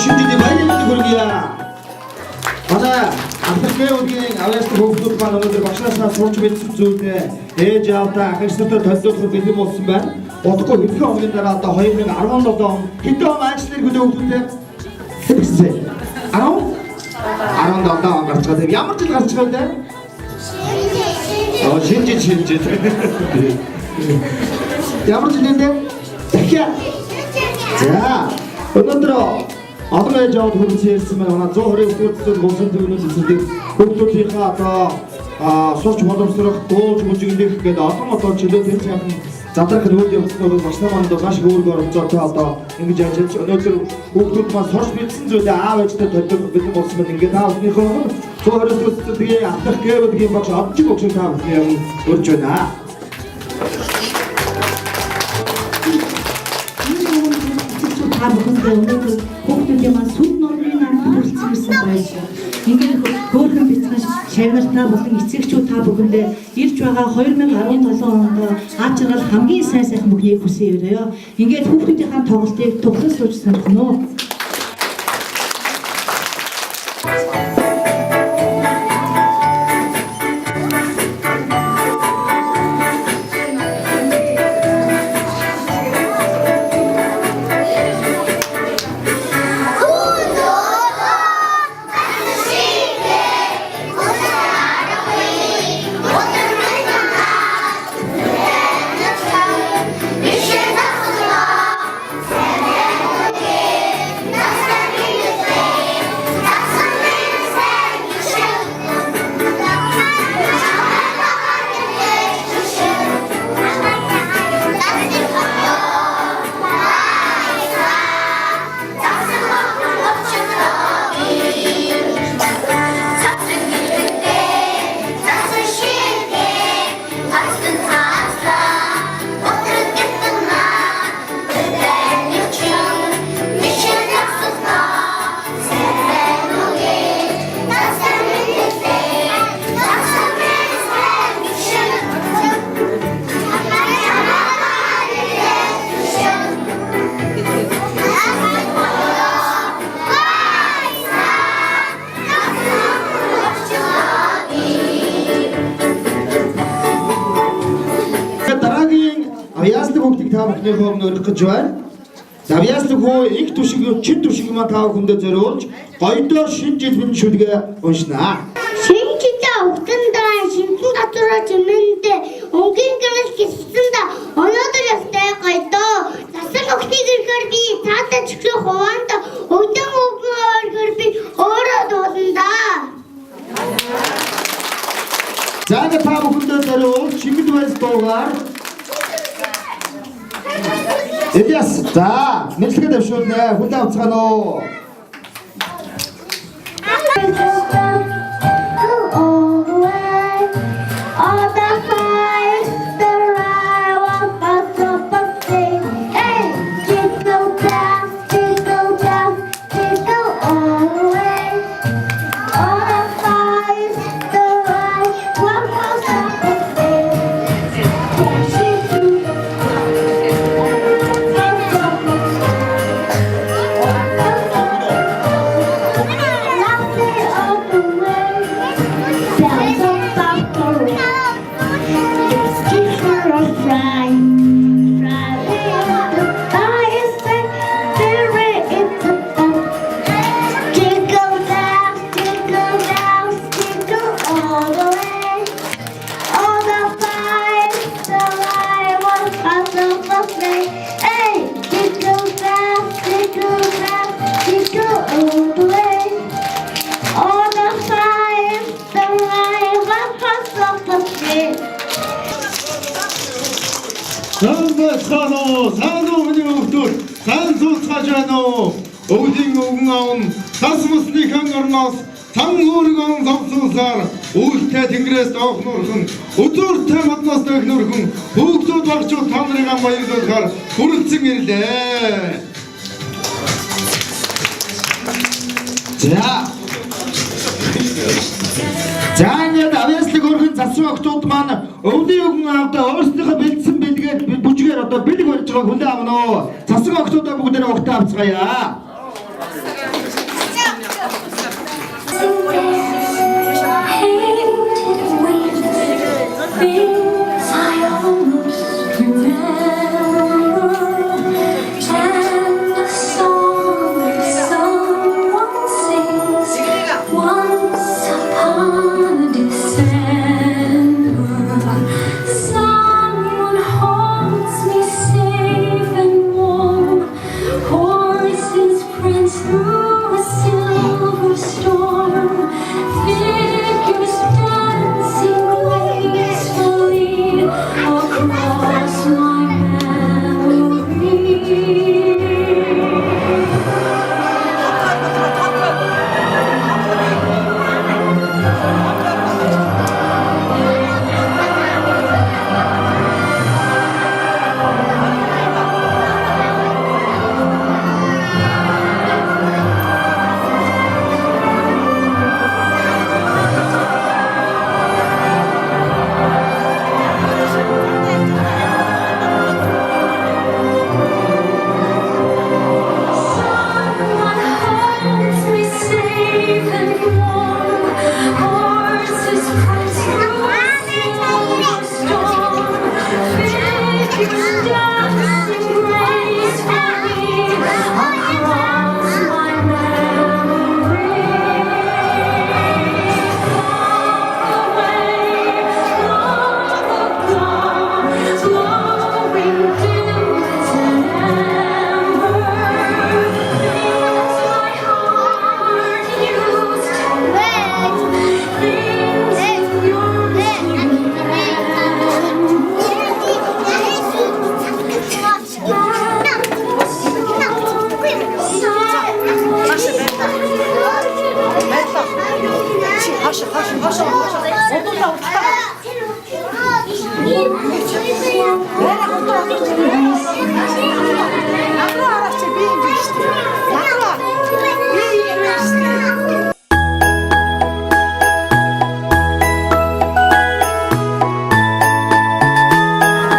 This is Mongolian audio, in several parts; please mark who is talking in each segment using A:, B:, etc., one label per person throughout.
A: шинжтэй баярлалаа хүргье. Манай Антаркэ өдрийн авьяастай хүүхдүүд маань өнөөдөр багшааснаа сурч мэдсэн зүйлээ ээж аавдаа ах эгчнүүдэд төлөвлөх бэлэн болсон байна. Удахгүй хэдхэн хоногийн дараа одоо 2017 он хэдэн он ажил нэр хөдөлгөөнтэй тэгсэн. 17 он гарч байгаа. Ямар жил гарч байгаа вэ? Шинжээ. Ямар жил нэ? Дахиад. За, өнөөдөр олон ээж аваад хүрсэн ирсэн байна. Манай 120 хүүхдүүд болсон төвнүүд эсэлдэг хүүхдүүдийнхээ одоо сурч боломжлох дуулж мужигдэх гэдэг олон чөлөө тэмцээн задрах нүүд явуулсан бол маш намайг маш их өөргөө оролцоотой одоо ингэж ажиллаж өнөөдөр хүүхдүүд маань сурч мэдсэн зүйлээ аав ээжтэй төлөвлөх бэлэн болсон байна. Ингээд аав өхнийхөө 120 хүүхдүүдийн авах гэвэл багш одчих өгсөн таа юм өрж байна.
B: Өнөөдөр хүүхдүүдийн маань сүд нурмын намд хүрэлцэн ирсэн байж. Ингээд хөөрхөн бицгэн шагнартаа болон эцэгчүүд та бүхэндээ ирж байгаа 2017 онд аж аргал хамгийн сайн бүхнийг хүсье өрөө. Ингээд хүүхдүүдийн тоглолтыг тоглож сууж сонирхно уу? Авьяастай хүүхдийг та бүхний хооронд өргөх гэж байна. Авьяастай хүү их түшиг, чин түшиг маань та бүхэндээ зориулж, гоёдоо шинэ жил биний шүлгээ уншнаа.
C: Шинэ жилдээ өгтөндөө шинжлэх газраа чимэндээ өнгийн гэрэл гисэнд өнөөдөр ястай гоёдоо засан өгтийг ирэхээр би таатай чихрэх хуваанд өдөн өгмөр би өөрөө дууландаа.
A: За та бүхэндээ зориулж чимэд байс дуугаар Elias, за, мэдлэгээ дэвшүүлнэ. Хүлээн авцгаана уу?
D: Сайн суусгаж байна уу? Өвлийн өвгөн аав нь тас мөсныхэн орноос тан өөргөн зовсуусаар үүлтэй тэнгэрээс доох нурхан өдөртэй модноос дэх нурхан хүүхдүүд багчууд та нарын баярлуулахаар хүрэлцэн ирлээ.
A: За ингээд авьяаслыг өргөн зассан октод маань өвлийн өвгөн аавдаа өөрсдийнхөө бэлдсэн бэлгээд бүжгээр одоо бэлэг барьж байгаа хүлээн авна уу? Зассан октодоо бүгдээ угтаа авцгаая.
E: things I almost remember, and a song that someone sings once upon a December. Someone holds me safe and warm. Horses prance through a silver storm. Figures dancing gracefully across my memory. Someone holds me safe and warm. Horses prance through a silver storm. Figures dancing gracefully across my memory. Far away, long ago, glowing dim as an ember. Things my heart used to know, things it used to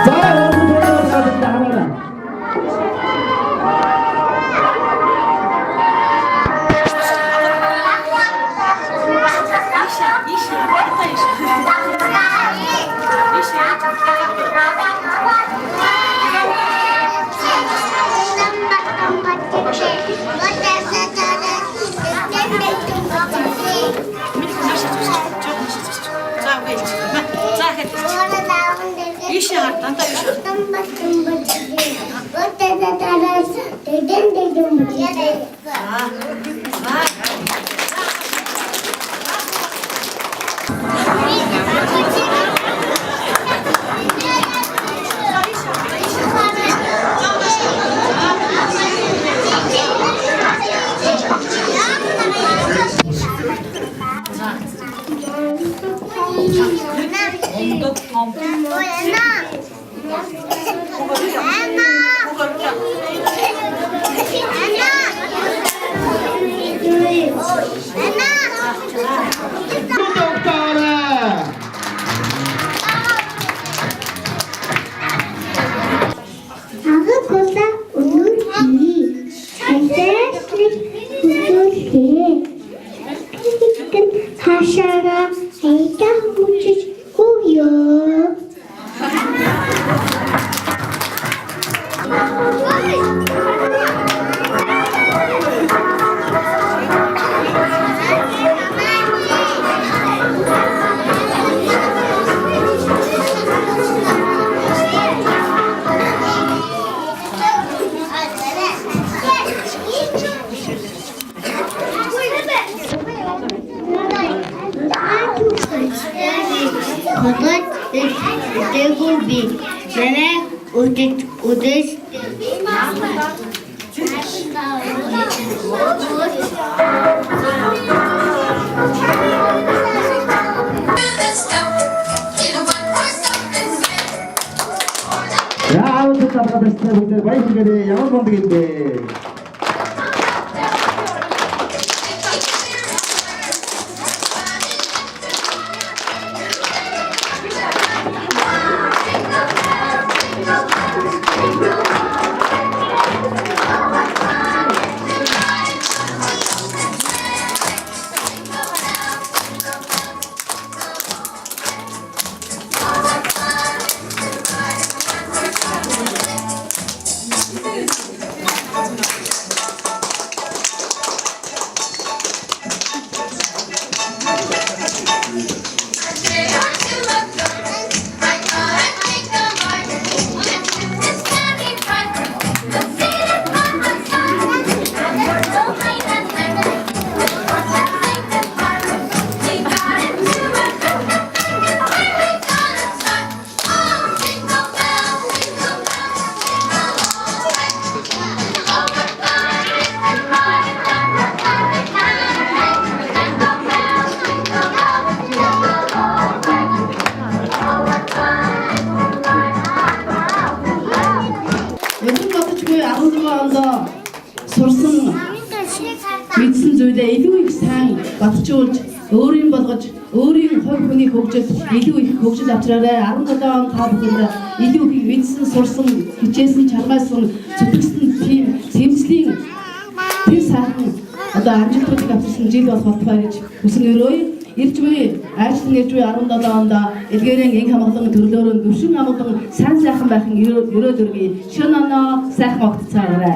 A: 자, 여러분 돌아가겠습니다. 하나는.
C: 아그보다 우는지 잘생긴 우주에 하샤가 아이가 묻히고요. 대고비 내내 오듯
A: 야, 좋다. 바다스타 볼때 많이 기대돼. 양원 감독인데.
B: долоондоо сурсан мэдсэн зүйлээ илүү их сайн батжуулж өөрийн болгож өөрийн хувь хүний хөгжилд илүү их хөгжил авчраарай. 17 он та бүхэнд илүү их мэдсэн сурсан хичээсэн чармаасан зүтгэсэн тийм сэмжлийн тэр сайхан одоо амжилтуудыг авчирсан жил болох болтугай гэж хүсэн өрөөе. Ирж буй ажил нэрж буй 17 онд эдгээрэн инх хамгаалан төрлөөрөө өвшин амгалан сайн сайхан байхын өрөөдөргий шин оноо сайхан огт цаарай.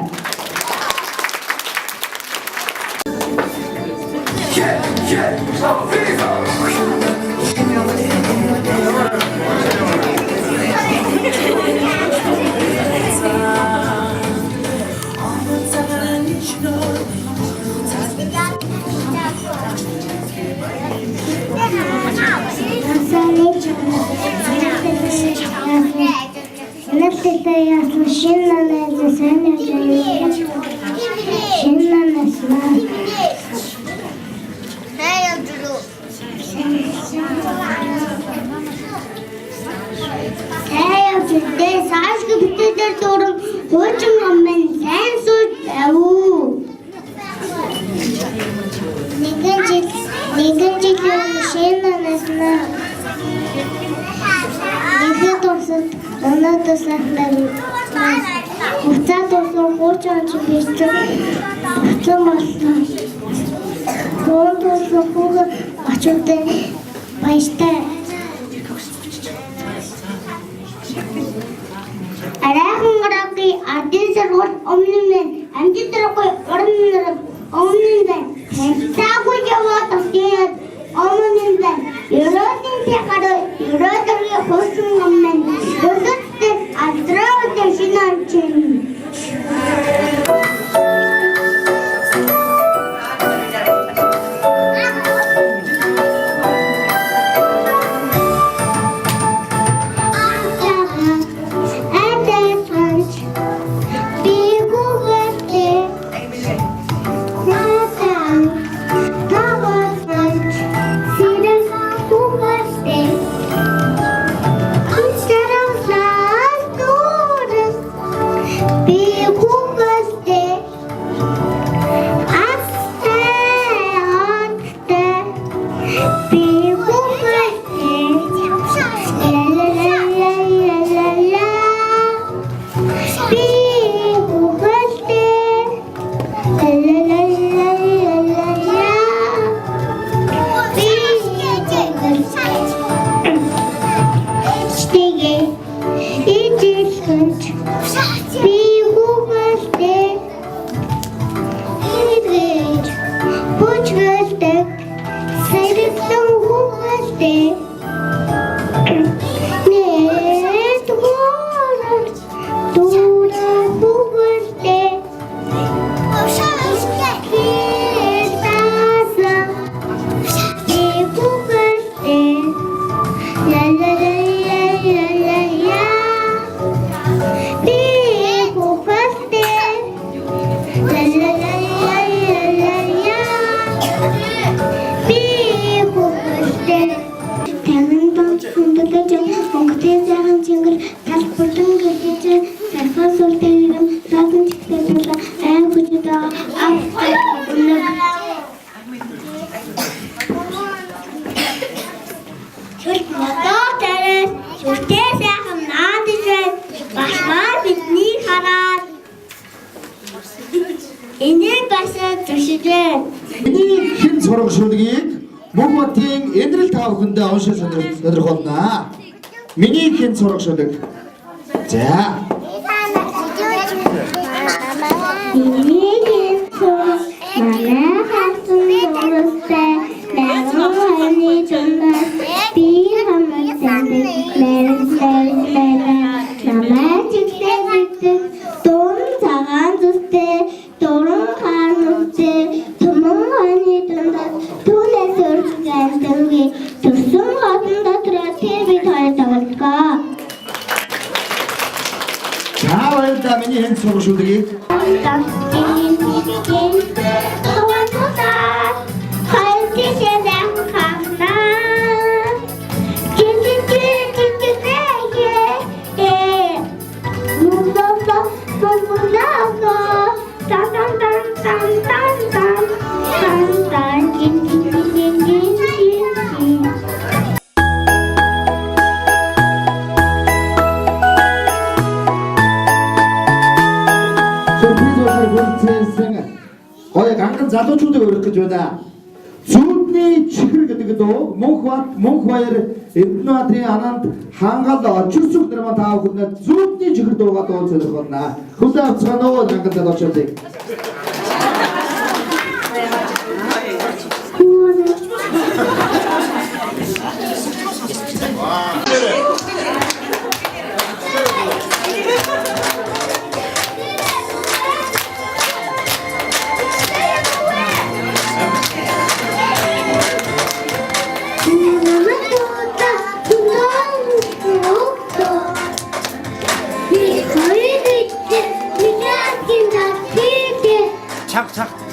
A: Миний хэн сургашуулгийг мөн хотын энэрл та бүхэндээ уншиж сонирхолно. Миний хэн сургашуулг. За. Миний хэн сургашуулгийг.
C: No.
A: хүрцээсэн гоё ганган залуучуудыг өргөх гэж байна. Зүудний чихэр гэдэг дөө мөнх баяр Эднүадрын ананд хангал очирсүх нэрмэн таав хүнэ зүудний чихэр дуугаа дуу зорих болно. Хүлээ авцгаана уу ганган залуучуудыг. 착착. 착.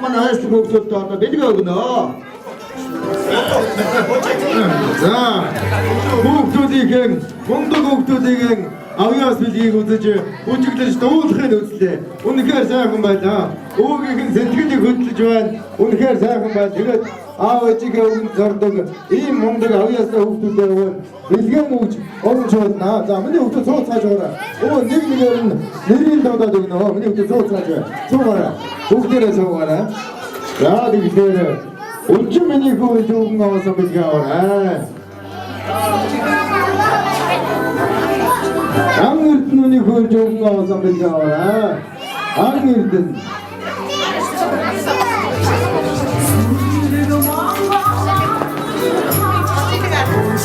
A: манай хайрцаг хүүхдүүдтэй одоо бэлэг өгнө.
D: За хүүхдүүдийн мундаг хүүхдүүдийн авьяас бэлгийг үзэж үжиглэж дуулахын үзлээ. Үнэхээр сайхан байлаа. Өвгийнхэн сэтгэлийг хөдлөж байна. Үнэхээр сайхан байна. Тэгээд аав ээжигээ өгөн зордог ийм мундаг авьяастай хүүхдүүдээ бэлгэн өгч олж байна. За миний хүүхдүүд цууцгааж байгаа. Нэг нэгээр нь нэрийн дуудаад өгнө. Миний хүүхдүүд цууцгааж байна. Цуугаараа. Хүүхдээрээ цуугаараа. За тэгэхээр өчигдөр миний хүүхэд өгөн авсан бэлгээ аваарай. Ан эрдэнэний хөрж өгөн авсан бэлгээ аваарай. Ан эрдэн.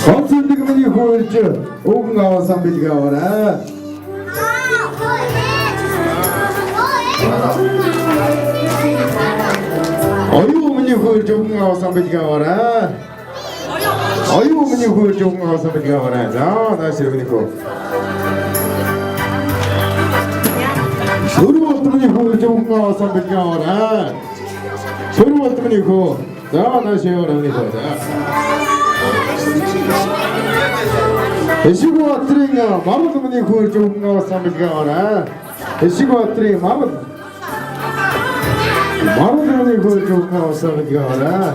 D: Хоцондог миний хөрж өгөн авсан бэлгээ аваарай. Оюу миний хөрж өгөн авсан бэлгээ аваарай. Оюу миний хөрж өгөн авсан бэлгээ аваарай. За наашир миний хөө. Сөрөг болтмны хөрж өгөн авсан бэлгээ аваарай. Сөрөг болтмны хөө. За наашир миний хөө. Эшиг батрын мамал миний хөрж өгөн авсан бэлгээ аваарай. Эшиг батрын мамал миний хөрж өгөн авсан бэлгээ аваарай.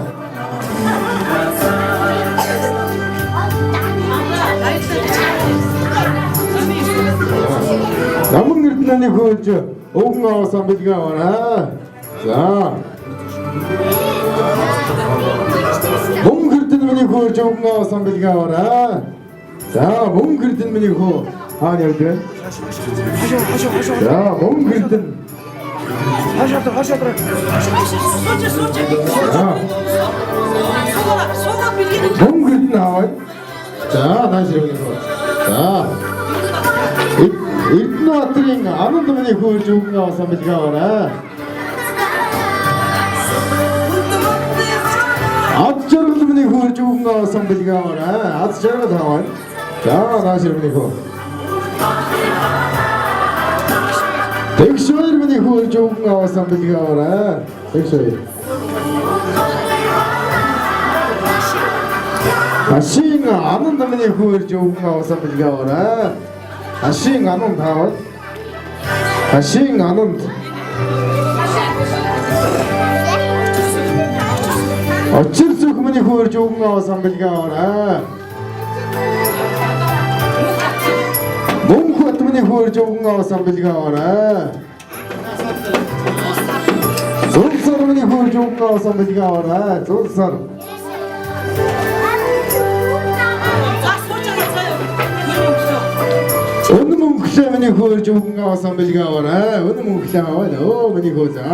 D: Намын эрдэнэний хөрж өгөн авсан бэлгээ аваарай. За. Мөнгө эрдэнэ миний хөрж өгөн авсан бэлгээ аваарай. За, мөнгө эрдэнэ миний хөө хаана явж байна? За, мөнгө эрдэнэ. Хашаатар. Мөнгө эрдэнэ аваа. За, наашир миний хөө. За. Эрдэнэ батрын ананд миний хөрж өгөн авсан бэлгээ аваарай. Ад жаргал миний хөрж өгөн авсан бэлгээ аваарай. Ад жаргал аваа. За, наашир миний хөө. Тэгш хоёр миний хөрж өгөн авсан бэлгээ аваарай. Тэгш хоёр. Хашийн ананд миний хөрж өгөн авсан бэлгээ аваарай. Хашийн ананд аваад. Хашийн ананд. Очир зүх миний хөрж өгөн авсан бэлгээ аваарай. Мөнгө бат миний хөрж өгөн авсан бэлгээ аваарай. Зулсар миний хөрж өгөн авсан бэлгээ аваарай. Зулсар. Өнө мөнгө миний хөрж өгөн авсан бэлгээ аваарай. Өнө мөнгө аваад өө миний хөө за.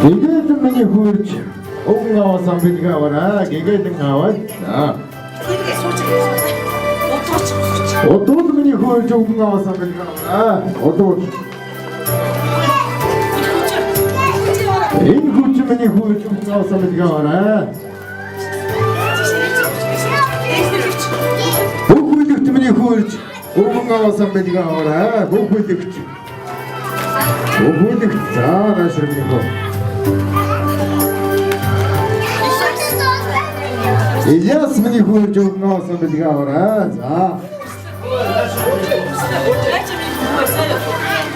D: Гэгэдэн миний хөрж өгөн авсан бэлгээ аваарай. Гэгэдэн аваад за. Одууд миний хөрж өгөн авсан бэлгээ аваарай. Одууд. Энэ хөрж миний хөрж өгөн авсан бэлгээ аваарай. Бүхүүлэгт миний хөрж өгөн авсан бэлгээ аваарай. Бүхүүлэгт. Бүхүүлэгт за наашир миний хөө. Ильяс миний хөрж өгөн авсан бэлгээ аваарай. За.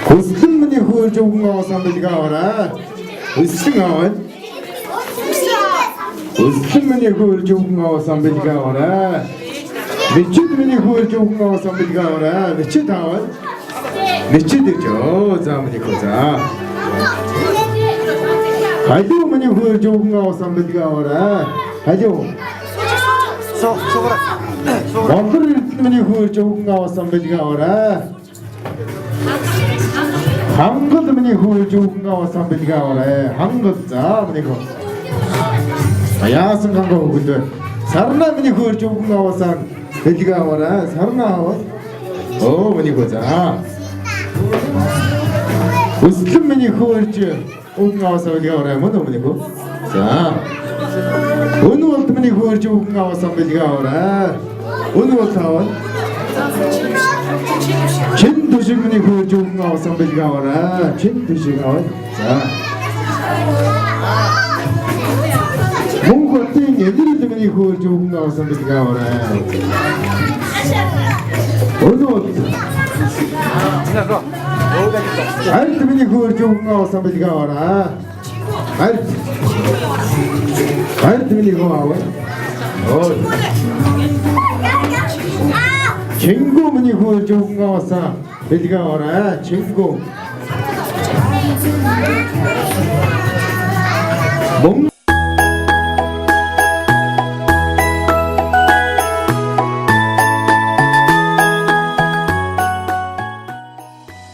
D: Хүслэн миний хөрж өгөн авсан бэлгээ аваарай. Хүслэн аваад. Хүслэн миний хөрж өгөн авсан бэлгээ аваарай. Мичид миний хөрж өгөн авсан бэлгээ аваарай. Мичид аваад. Мичид гэж оо за миний хөө за. Халиу миний хөрж өгөн авсан бэлгээ аваарай. Халиу. Монгол эрдэнэ миний хөрж өгөн авсан бэлгээ аваарай. Хангал миний хөрж өгөн авсан бэлгээ аваарай. Хангал за миний хөө. Яасан гангав өгдөө. Сарна миний хөрж өгөн авсан бэлгээ аваарай. Сарна аваад. Оо миний хөө за. Хүслэн миний хөрж өгөн авсан бэлгээ аваарай. Мөн миний хөө. За. Өнө болт миний хөрж өгөн авсан бэлгээ аваарай. Өнө болт аваад.
A: 진 도시군이 그 좋은 거 선배가 와라. 진 도시가 와. 자. 뭔가 땡 애들이 때문에 그 좋은 거 선배가 와라. 어서. 알 때문에 그 좋은 거 선배가 와라. 알 때문에 그거 와와. 친구분이 그 좋은 거 왔어. 어디가 와라 친구.